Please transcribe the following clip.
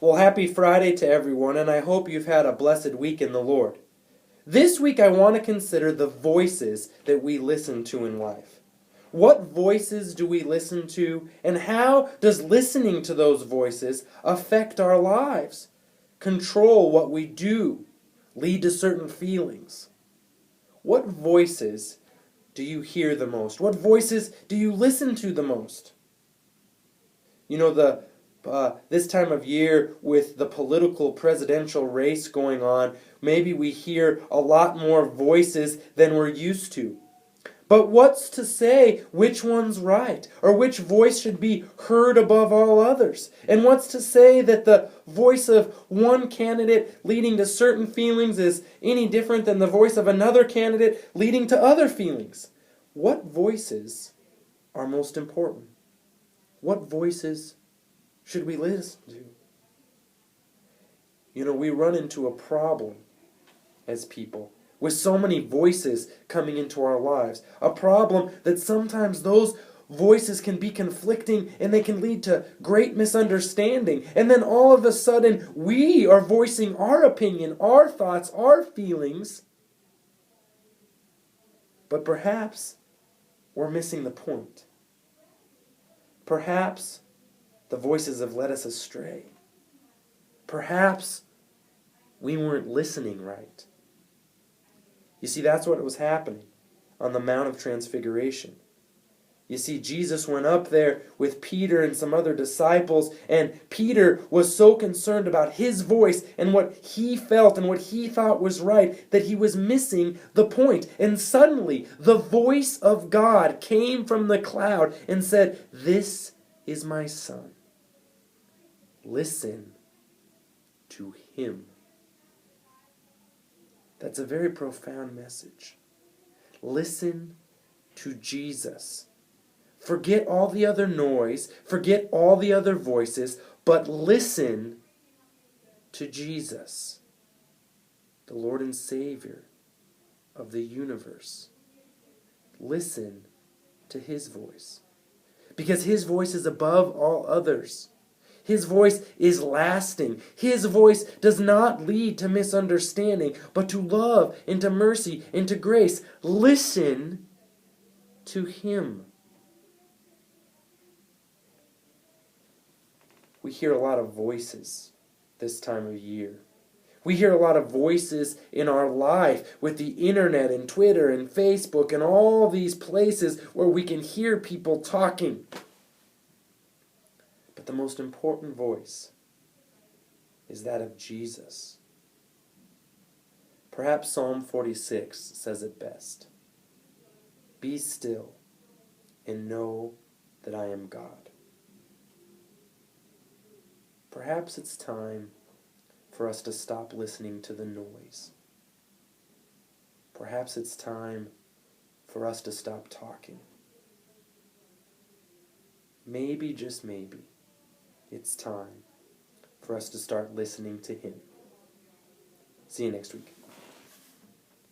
Well, happy Friday to everyone, and I hope you've had a blessed week in the Lord. This week I want to consider the voices that we listen to in life. What voices do we listen to, and how does listening to those voices affect our lives, control what we do, lead to certain feelings? What voices do you hear the most? What voices do you listen to the most? You know, this time of year with the political presidential race going on, maybe we hear a lot more voices than we're used to. But what's to say which one's right, or which voice should be heard above all others? And what's to say that the voice of one candidate leading to certain feelings is any different than the voice of another candidate leading to other feelings? What voices are most important? What voices should we listen to? You know, we run into a problem as people with so many voices coming into our lives. A problem that sometimes those voices can be conflicting and they can lead to great misunderstanding. And then all of a sudden, we are voicing our opinion, our thoughts, our feelings. But perhaps we're missing the point. Perhaps the voices have led us astray. Perhaps we weren't listening right. You see, that's what was happening on the Mount of Transfiguration. You see, Jesus went up there with Peter and some other disciples, and Peter was so concerned about his voice and what he felt and what he thought was right that he was missing the point. And suddenly, the voice of God came from the cloud and said, "This is my Son. Listen to him." That's a very profound message. Listen to Jesus. Forget all the other noise, forget all the other voices, but listen to Jesus, the Lord and Savior of the universe. Listen to his voice, because his voice is above all others. His voice is lasting. His voice does not lead to misunderstanding, but to love and to mercy and to grace. Listen to him. We hear a lot of voices this time of year. We hear a lot of voices in our life with the internet and Twitter and Facebook and all these places where we can hear people talking. But the most important voice is that of Jesus. Perhaps Psalm 46 says it best. "Be still and know that I am God." Perhaps it's time for us to stop listening to the noise. Perhaps it's time for us to stop talking. Maybe, just maybe, it's time for us to start listening to him. See you next week.